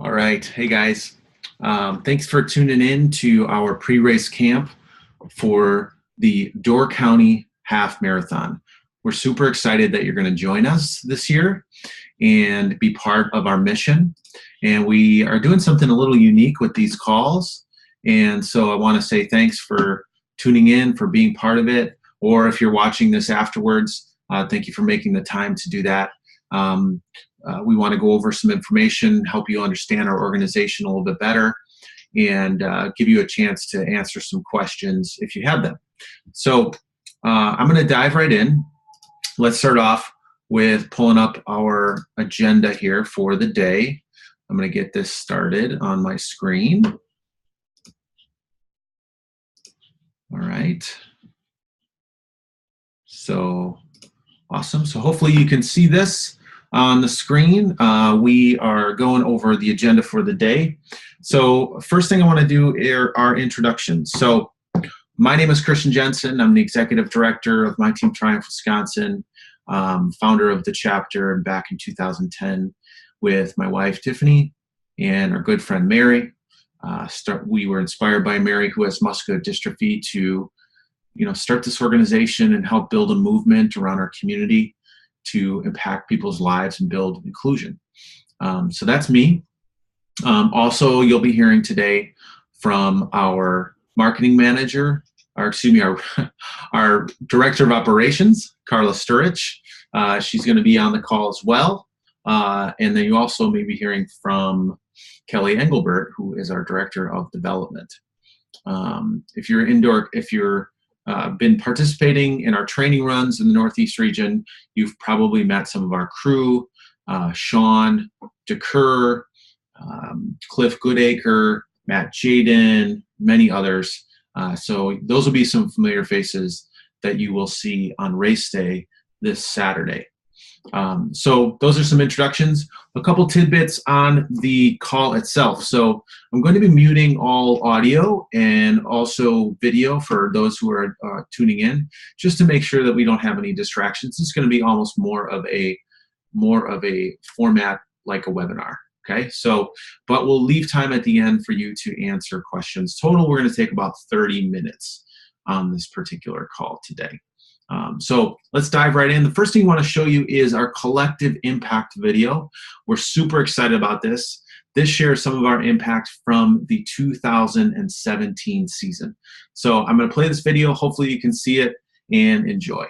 All right. Hey, guys. Thanks for tuning in to our pre-race camp for the Door County Half Marathon. We're super excited that you're going to join us this year and be part of our mission. And we are doing something a little unique with these calls. And so I want to say thanks for tuning in, for being part of it. Or if you're watching this afterwards, thank you for making the time to do that. We want to go over some information, help you understand our organization a little bit better, and give you a chance to answer some questions if you have them. So I'm going to dive right in. Let's start off with pulling up our agenda here for the day. I'm going to get this started on my screen. All right. So awesome. So hopefully you can see this on the screen. We are going over the agenda for the day. So first thing I want to do are our introductions. So my name is Christian Jensen. I'm the executive director of My Team Triumph Wisconsin, founder of the chapter back in 2010 with my wife Tiffany and our good friend Mary. We were inspired by Mary, who has muscular dystrophy, to start this organization and help build a movement around our community to impact people's lives and build inclusion. So that's me. Also, you'll be hearing today from our marketing manager, our director of operations, Carla Sturridge. She's going to be on the call as well. And then you also may be hearing from Kelly Engelbert, who is our director of development. If you're been participating in our training runs in the Northeast region, you've probably met some of our crew, Sean DeCur, Cliff Goodacre, Matt Jaden, many others. So those will be some familiar faces that you will see on race day this Saturday. So those are some introductions. A couple tidbits on the call itself. So I'm going to be muting all audio and also video for those who are tuning in, just to make sure that we don't have any distractions. It's going to be almost more of a format like a webinar. Okay, so, but we'll leave time at the end for you to answer questions. Total, we're going to take about 30 minutes on this particular call today. So let's dive right in. The first thing I want to show you is our collective impact video. We're super excited about this. This shares some of our impact from the 2017 season. So I'm going to play this video. Hopefully you can see it and enjoy.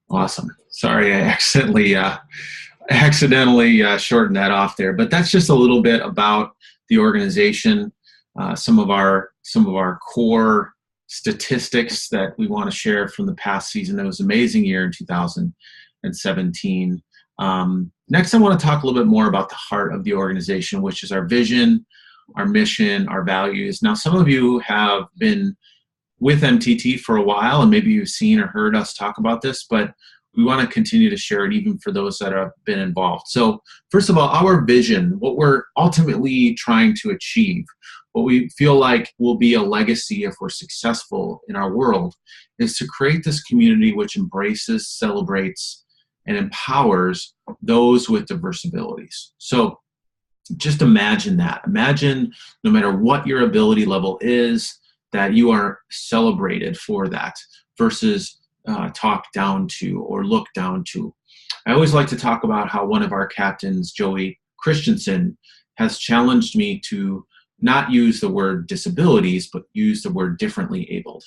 Awesome. Sorry, I accidentally shortened that off there, but that's just a little bit about the organization, some of our core statistics that we want to share from the past season. It was an amazing year in 2017. Next, I want to talk a little bit more about the heart of the organization, which is our vision, our mission, our values. Now, some of you have been with MTT for a while, and maybe you've seen or heard us talk about this, but we want to continue to share it even for those that have been involved. So first of all, our vision, what we're ultimately trying to achieve, what we feel like will be a legacy if we're successful in our world, is to create this community which embraces, celebrates, and empowers those with diverse abilities. So just imagine that. Imagine no matter what your ability level is, that you are celebrated for that versus talked down to or looked down to. I always like to talk about how one of our captains, Joey Christensen, has challenged me to not use the word disabilities, but use the word differently abled.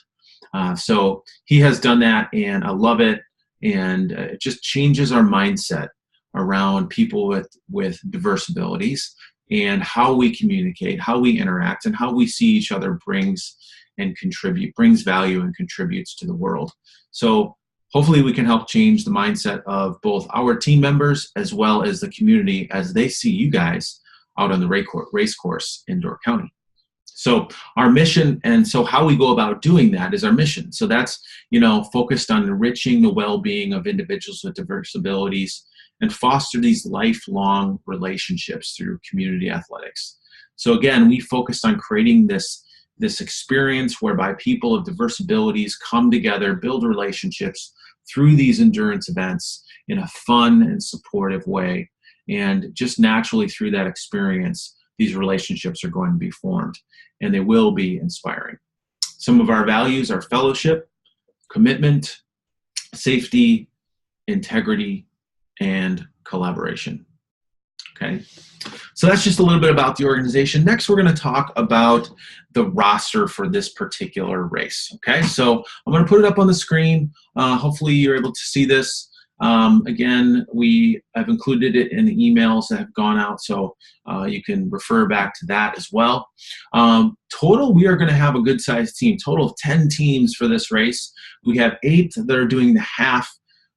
So he has done that, and I love it. And it just changes our mindset around people with diverse abilities and how we communicate, how we interact, and how we see each other brings value and contributes to the world. So hopefully we can help change the mindset of both our team members as well as the community as they see you guys out on the race course in Door County. So our mission, and so how we go about doing that is our mission. So that's, focused on enriching the well-being of individuals with diverse abilities and foster these lifelong relationships through community athletics. So again, we focused on creating this experience whereby people of diverse abilities come together, build relationships through these endurance events in a fun and supportive way. And just naturally through that experience, these relationships are going to be formed, and they will be inspiring. Some of our values are fellowship, commitment, safety, integrity, and collaboration. Okay, so that's just a little bit about the organization. Next, we're going to talk about the roster for this particular race. Okay, so I'm going to put it up on the screen. Hopefully you're able to see this. Again, I've included it in the emails that have gone out, so you can refer back to that as well. Total, we are going to have a good-sized team. Total of 10 teams for this race. We have 8 that are doing the half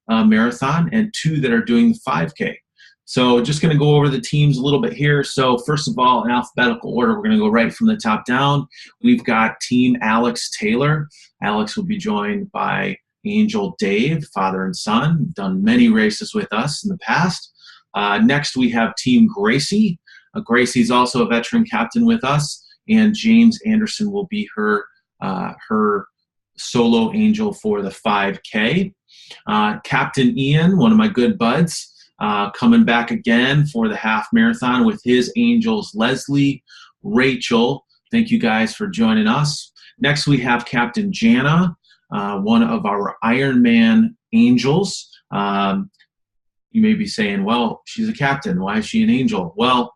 marathon and 2 that are doing the 5K. So just going to go over the teams a little bit here. So first of all, in alphabetical order, we're going to go right from the top down. We've got Team Alex Taylor. Alex will be joined by Angel Dave, father and son, done many races with us in the past. Next, we have Team Gracie. Gracie's also a veteran captain with us, and James Anderson will be her solo angel for the 5K. Captain Ian, one of my good buds, coming back again for the half marathon with his angels, Leslie, Rachel. Thank you guys for joining us. Next, we have Captain Jana, one of our Ironman angels. You may be saying, well, she's a captain. Why is she an angel? Well,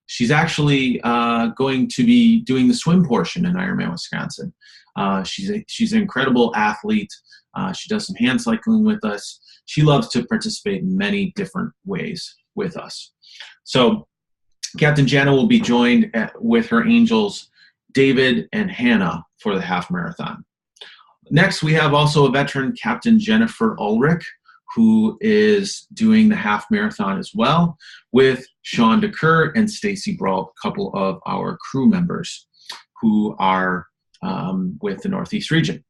she's actually going to be doing the swim portion in Ironman Wisconsin. She's an incredible athlete. She does some hand cycling with us. She loves to participate in many different ways with us. So Captain Jana will be joined with her angels, David and Hannah, for the half marathon. Next, we have also a veteran, Captain Jennifer Ulrich, who is doing the half marathon as well, with Sean DeCur and Stacy Brault, a couple of our crew members who are with the Northeast region.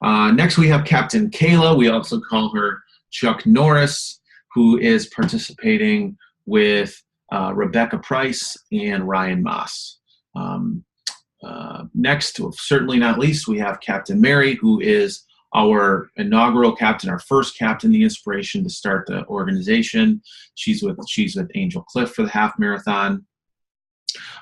Next, we have Captain Kayla. We also call her Chuck Norris, who is participating with Rebecca Price and Ryan Moss. Next, certainly not least, we have Captain Mary, who is our inaugural captain, our first captain, the inspiration to start the organization. She's with Angel Cliff for the half marathon.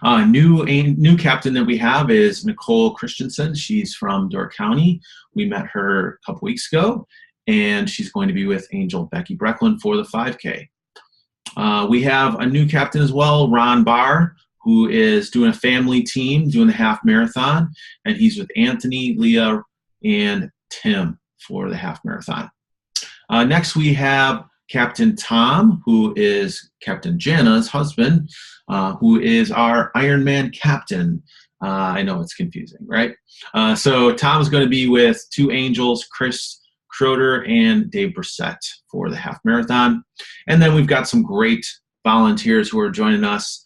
New captain that we have is Nicole Christensen. She's from Door County. We met her a couple weeks ago, and she's going to be with Angel Becky Brecklin for the 5K. We have a new captain as well, Ron Barr, who is doing a family team, doing the half marathon, and he's with Anthony, Leah, and Tim for the half marathon. Next, we have Captain Tom, who is Captain Jana's husband, who is our Ironman captain. I know it's confusing, right? So Tom's going to be with 2 angels, Chris Schroeder and Dave Brissett for the half marathon. And then we've got some great volunteers who are joining us,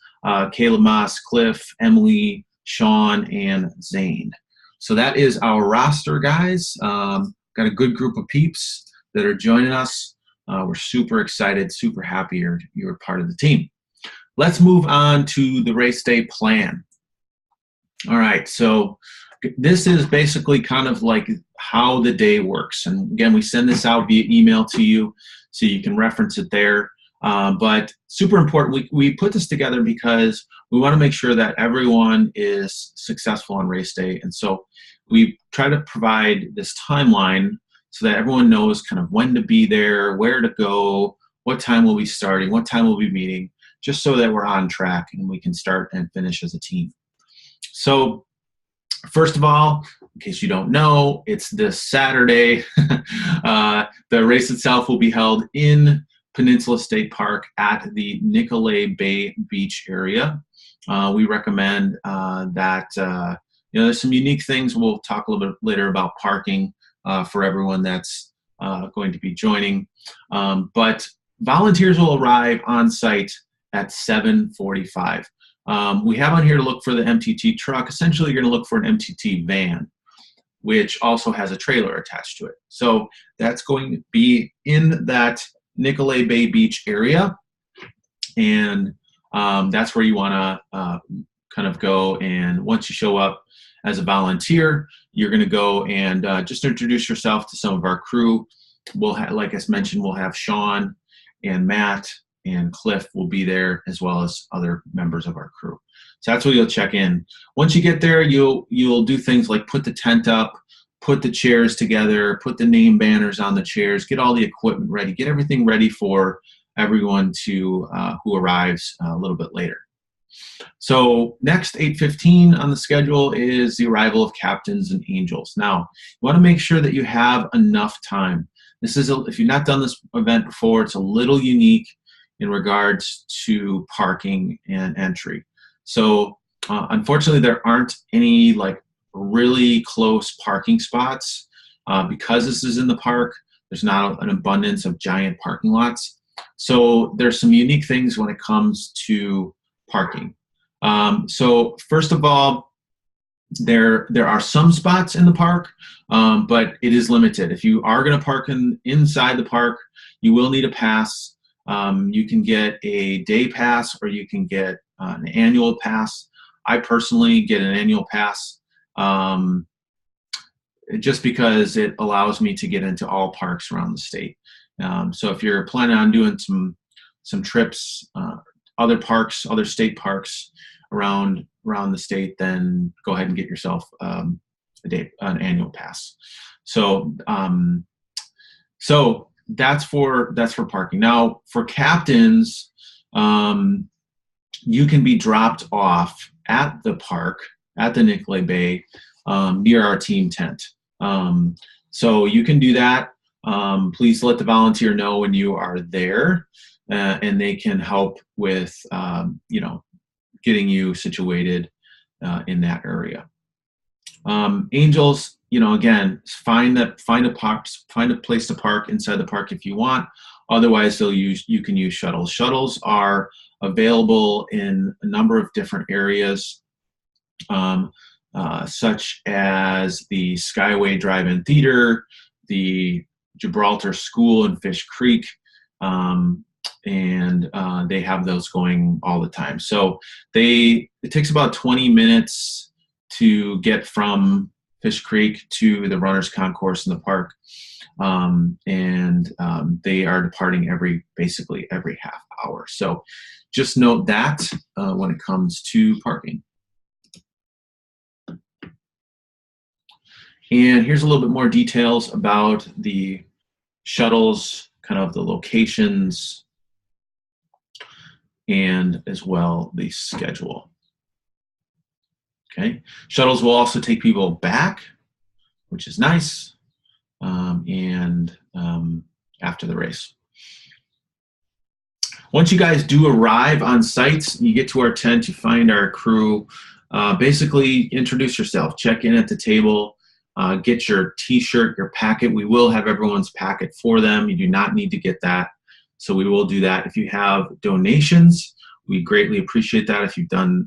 Caleb Moss, Cliff, Emily, Sean, and Zane. So that is our roster, guys. Got a good group of peeps that are joining us. We're super excited, super happy you're part of the team. Let's move on to the race day plan. All right, so this is basically kind of like how the day works. And again, we send this out via email to you so you can reference it there. But super important, we put this together because we want to make sure that everyone is successful on race day. And so we try to provide this timeline so that everyone knows kind of when to be there, where to go, what time we'll be starting, what time we'll be meeting, just so that we're on track and we can start and finish as a team. So first of all, in case you don't know, it's this Saturday. The race itself will be held in Peninsula State Park at the Nicolet Bay Beach area. We recommend that, there's some unique things. We'll talk a little bit later about parking for everyone that's going to be joining. But volunteers will arrive on site at 7:45. We have on here to look for the MTT truck. Essentially, you're going to look for an MTT van, which also has a trailer attached to it. So that's going to be in that Nicolet Bay Beach area, and that's where you want to kind of go. And once you show up as a volunteer, you're going to go and just introduce yourself to some of our crew. We'll have, like I mentioned, we'll have Sean and Matt and Cliff will be there, as well as other members of our crew. So that's where you'll check in. Once you get there, you'll do things like put the tent up, put the chairs together, put the name banners on the chairs, get all the equipment ready, get everything ready for everyone to who arrives a little bit later. So next, 8:15 on the schedule is the arrival of captains and angels. Now, you want to make sure that you have enough time. This is, if you've not done this event before, it's a little unique in regards to parking and entry. So unfortunately, there aren't any like really close parking spots because this is in the park. There's not an abundance of giant parking lots. So there's some unique things when it comes to parking. So first of all, there are some spots in the park, but it is limited. If you are going to park inside the park, you will need a pass. You can get a day pass or you can get an annual pass. I personally get an annual pass just because it allows me to get into all parks around the state. So if you're planning on doing some trips, other parks, other state parks around the state, then go ahead and get yourself an annual pass. So that's for parking. Now for captains, you can be dropped off at the park at the Nicolet Bay near our team tent. So you can do that. Please let the volunteer know when you are there, and they can help with getting you situated in that area. Angels, again, find a place to park inside the park if you want. Otherwise, you can use shuttles. Shuttles are available in a number of different areas, such as the Skyway Drive-In Theater, the Gibraltar School in Fish Creek, and they have those going all the time. So it takes about 20 minutes to get from Fish Creek to the Runners Concourse in the park, and they are departing basically every half hour. So just note that when it comes to parking. And here's a little bit more details about the shuttles, kind of the locations, and as well the schedule. Okay, shuttles will also take people back, which is nice, and after the race. Once you guys do arrive on site, you get to our tent, you find our crew, basically introduce yourself, check in at the table, get your t-shirt, your packet. We will have everyone's packet for them. You do not need to get that, so we will do that. If you have donations, we greatly appreciate that. If you've done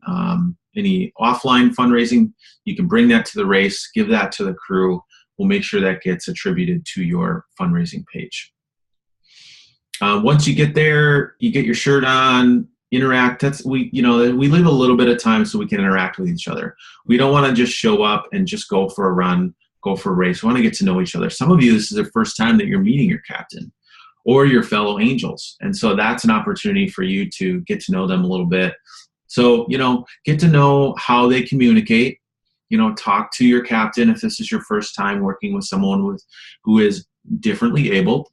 any offline fundraising, you can bring that to the race, give that to the crew. We'll make sure that gets attributed to your fundraising page. Once you get there, you get your shirt on, interact. We leave a little bit of time so we can interact with each other. We don't want to just show up and just go for a run, go for a race. We want to get to know each other. Some of you, this is the first time that you're meeting your captain or your fellow angels. And so that's an opportunity for you to get to know them a little bit. So, get to know how they communicate. Talk to your captain if this is your first time working with someone who is differently abled.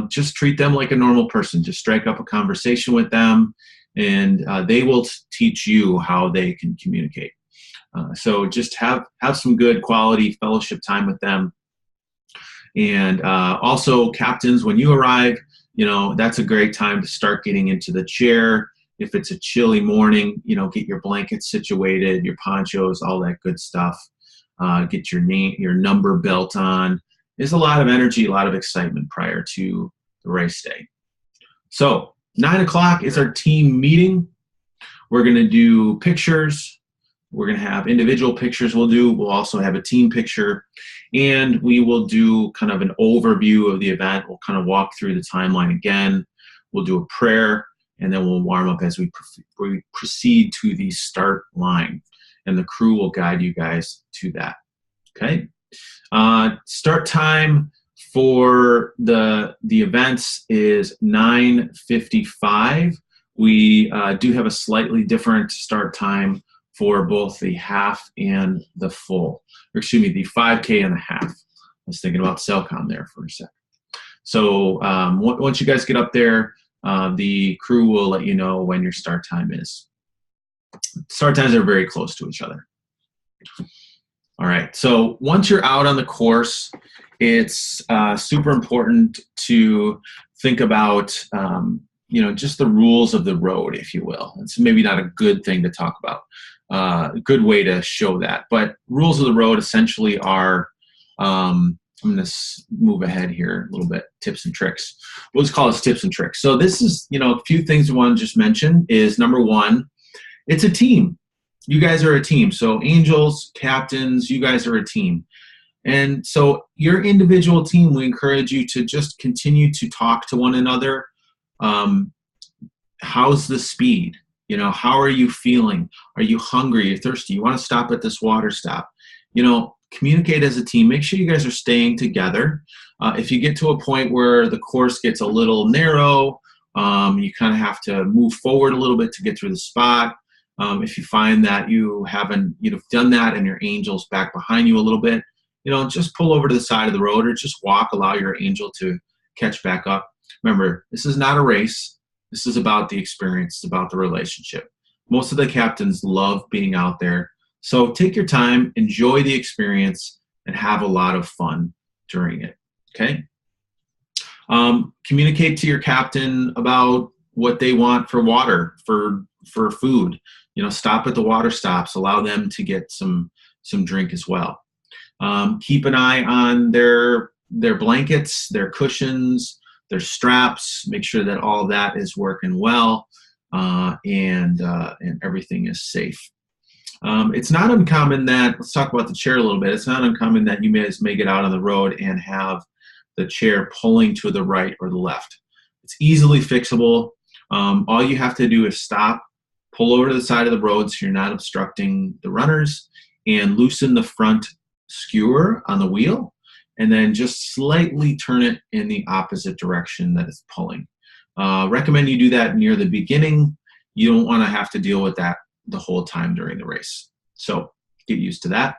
Just treat them like a normal person. Just strike up a conversation with them, and they will teach you how they can communicate. So just have some good quality fellowship time with them. And also, captains, when you arrive, that's a great time to start getting into the chair. If it's a chilly morning, get your blankets situated, your ponchos, all that good stuff. Get your number belt on. There's a lot of energy, a lot of excitement prior to the race day. So 9 o'clock is our team meeting. We're going to do pictures. We're going to have individual pictures we'll also have a team picture, and we will do kind of an overview of the event. We'll kind of walk through the timeline again. We'll do a prayer, and then we'll warm up as we proceed to the start line, and the crew will guide you guys to that. Okay. Start time for the events is 9:55. We do have a slightly different start time for both the half and the full, or excuse me, the 5K and the half. I was thinking about Cellcom there for a second. So once you guys get up there, the crew will let you know when your start time is. Start times are very close to each other. All right, so once you're out on the course, it's super important to think about, just the rules of the road, if you will. It's maybe not a good thing to talk about, a good way to show that. But rules of the road essentially are, I'm going to move ahead here a little bit, tips and tricks. We'll just call this tips and tricks. So this is, a few things we want to just mention is, number one, it's a team. You guys are a team. So angels, captains, you guys are a team. And so your individual team, we encourage you to just continue to talk to one another. How's the speed? How are you feeling? Are you hungry? Are you thirsty? You want to stop at this water stop? Communicate as a team. Make sure you guys are staying together. If you get to a point where the course gets a little narrow, you kind of have to move forward a little bit to get through the spot. If you find that you've done that and your angel's back behind you a little bit, just pull over to the side of the road or just walk, allow your angel to catch back up. Remember, this is not a race. This is about the experience. It's about the relationship. Most of the captains love being out there. So take your time, enjoy the experience, and have a lot of fun during it, okay? Communicate to your captain about what they want for water, for food. Stop at the water stops. Allow them to get some drink as well. Keep an eye on their blankets, their cushions, their straps. Make sure that all that is working well, and everything is safe. It's not uncommon that, let's talk about the chair a little bit. It's not uncommon that you may get out on the road and have the chair pulling to the right or the left. It's easily fixable. All you have to do is stop, pull over to the side of the road so you're not obstructing the runners, and loosen the front skewer on the wheel, and then just slightly turn it in the opposite direction that it's pulling. Recommend you do that near the beginning. You don't want to have to deal with that the whole time during the race. So get used to that.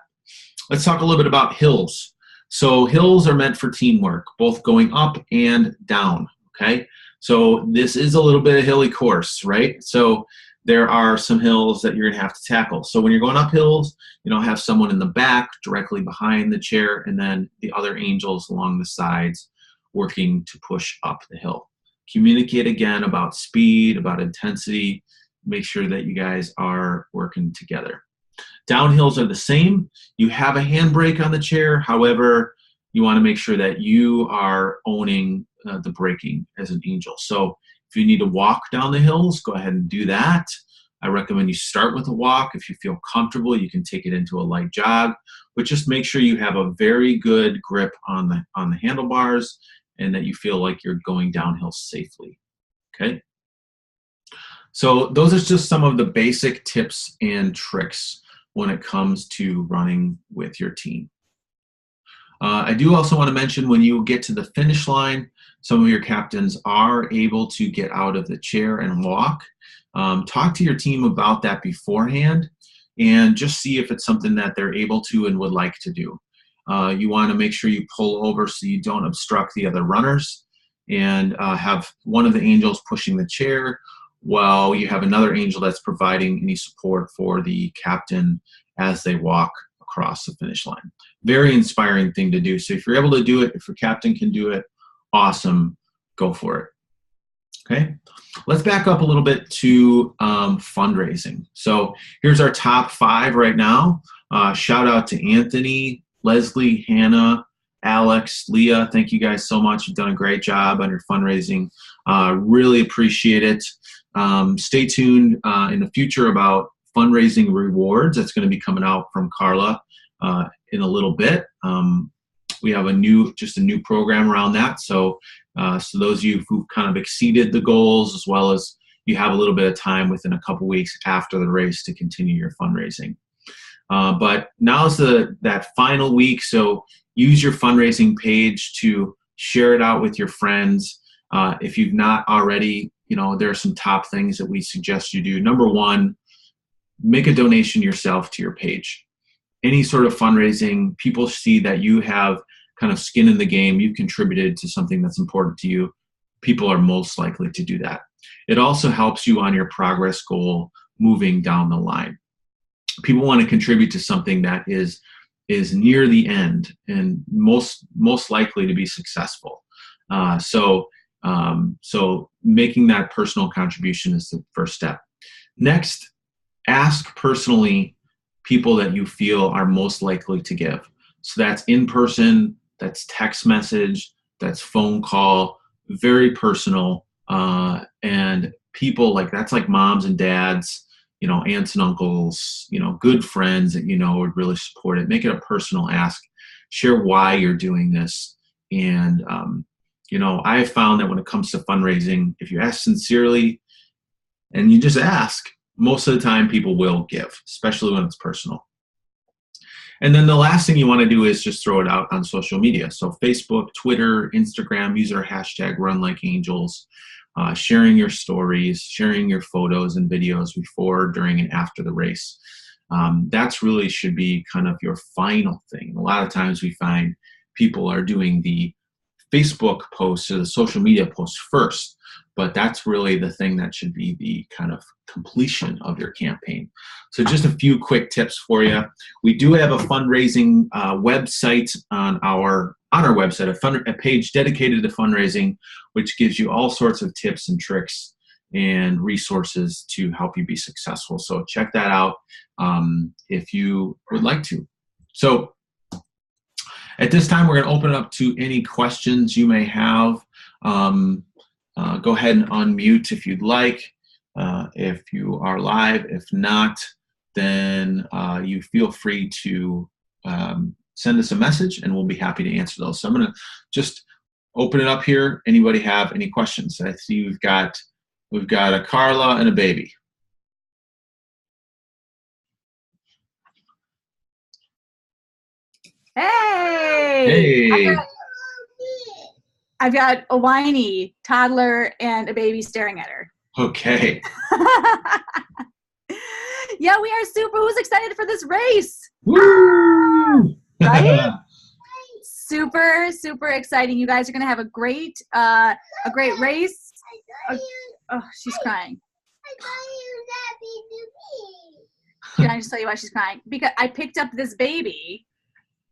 Let's talk a little bit about hills. So hills are meant for teamwork, both going up and down, okay? So this is a little bit of a hilly course, right? So there are some hills that you're gonna have to tackle. So when you're going up hills, have someone in the back directly behind the chair, and then the other angels along the sides working to push up the hill. Communicate again about speed, about intensity. Make sure that you guys are working together. Downhills are the same. You have a handbrake on the chair. However, you want to make sure that you are owning the braking as an angel. So if you need to walk down the hills, go ahead and do that. I recommend you start with a walk. If you feel comfortable, you can take it into a light jog, but just make sure you have a very good grip on the handlebars and that you feel like you're going downhill safely. Okay? So those are just some of the basic tips and tricks when it comes to running with your team. I do also want to mention, when you get to the finish line, some of your captains are able to get out of the chair and walk. Talk to your team about that beforehand and just see if it's something that they're able to and would like to do. You want to make sure you pull over so you don't obstruct the other runners, and have one of the angels pushing the chair while you have another angel that's providing any support for the captain as they walk across the finish line. Very inspiring thing to do. So if you're able to do it, if your captain can do it, awesome, go for it. Okay, let's back up a little bit to fundraising. So here's our top 5 right now. Shout out to Anthony, Leslie, Hannah, Alex, Leah. Thank you guys so much. You've done a great job on your fundraising. Really appreciate it. Stay tuned in the future about fundraising rewards. That's going to be coming out from Carla in a little bit. We have a new program around that. So those of you who've kind of exceeded the goals, as well as you have a little bit of time within a couple weeks after the race to continue your fundraising. But now's that final week. So use your fundraising page to share it out with your friends. If you've not already, there are some top things that we suggest you do. Number 1, make a donation yourself to your page. Any sort of fundraising, people see that you have kind of skin in the game, you've contributed to something that's important to you, people are most likely to do that. It also helps you on your progress goal moving down the line. People want to contribute to something that is near the end and most likely to be successful. So making that personal contribution is the first step. Next, ask personally people that you feel are most likely to give. So that's in person, that's text message, that's phone call, very personal. And people that's like moms and dads, aunts and uncles, good friends that would really support it. Make it a personal ask. Share why you're doing this. And, I have found that when it comes to fundraising, if you ask sincerely and you just ask, most of the time people will give, especially when it's personal. And then the last thing you want to do is just throw it out on social media. So Facebook, Twitter, Instagram, use our hashtag #RunLikeAngels. Sharing your stories, sharing your photos and videos before, during, and after the race. That's really should be kind of your final thing. A lot of times we find people are doing the Facebook posts or the social media posts first, but that's really the thing that should be the kind of completion of your campaign. So just a few quick tips for you. We do have a fundraising website on our website, a page dedicated to fundraising, which gives you all sorts of tips and tricks and resources to help you be successful. So check that out if you would like to. So at this time, we're going to open it up to any questions you may have. Go ahead and unmute if you'd like, if you are live. If not, then you feel free to send us a message and we'll be happy to answer those. So I'm going to just open it up here. Anybody have any questions? I see we've got a Carla and a baby. Hey! Hey! I've got a whiny toddler and a baby staring at her. Okay. Yeah, we are super. Who's excited for this race? Woo! Right? Super, super exciting. You guys are going to have a great race. Oh, she's crying. Can I just tell you why she's crying? Because I picked up this baby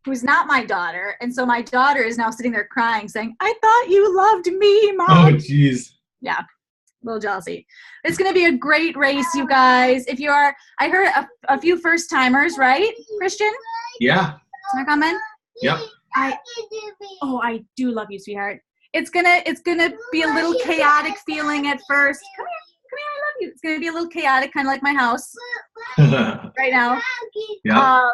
who's not my daughter, and so my daughter is now sitting there crying, saying, "I thought you loved me, Mom." Oh, jeez. Yeah, a little jealousy. It's going to be a great race, you guys. If you are, I heard a few first timers, right, Christian? Yeah. Can I comment? Yep. I do love you, sweetheart. It's gonna be a little chaotic feeling at first. Come here, I love you. It's gonna be a little chaotic, kind of like my house right now. Yeah.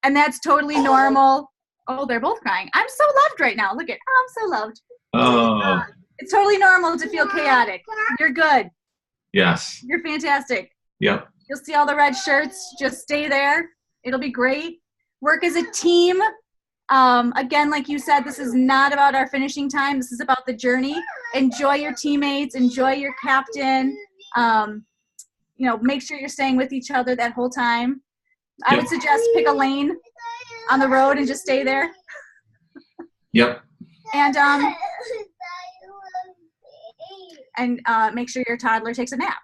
And that's totally normal. Oh, they're both crying. I'm so loved right now. Look at, oh, I'm so loved. Oh, It's totally normal to feel chaotic. You're good. yes. You're fantastic. Yep. You'll see all the red shirts. Just stay there. It'll be great. Work as a team. Again, like you said, this is not about our finishing time. This is about the journey. Enjoy your teammates. Enjoy your captain. Make sure you're staying with each other that whole time. I would suggest pick a lane on the road and just stay there. Yep. And make sure your toddler takes a nap.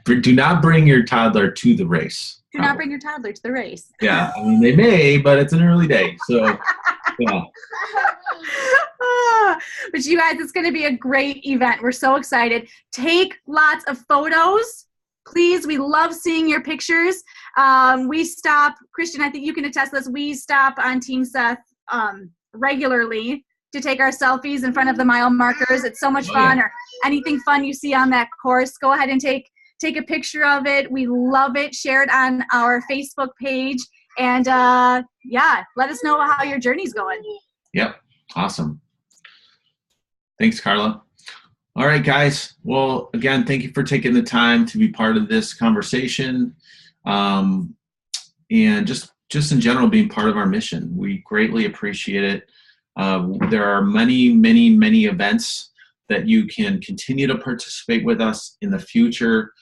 Do not bring your toddler to the race. Do not bring your toddler to the race. Yeah, I mean, they may, but it's an early day, so yeah. But you guys, it's going to be a great event. We're so excited. Take lots of photos. Please, we love seeing your pictures. We stop, Christian, I think you can attest to this, we stop on Team Seth regularly to take our selfies in front of the mile markers. It's so much fun. Or anything fun you see on that course, go ahead and take a picture of it. We love it. Share it on our Facebook page. And let us know how your journey's going. Yep. Awesome. Thanks, Carla. All right, guys. Well, again, thank you for taking the time to be part of this conversation, and just in general being part of our mission. We greatly appreciate it. There are many, many, many events that you can continue to participate with us in the future,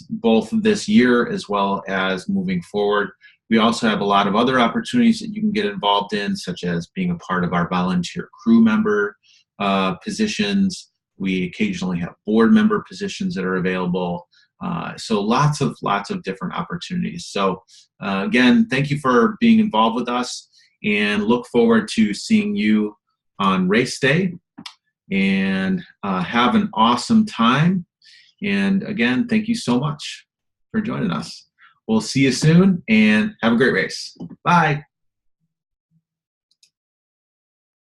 both this year as well as moving forward. We also have a lot of other opportunities that you can get involved in, such as being a part of our volunteer crew member positions. We occasionally have board member positions that are available. So lots of different opportunities. So again, thank you for being involved with us, and look forward to seeing you on race day, and have an awesome time. And again, thank you so much for joining us. We'll see you soon, and have a great race. Bye.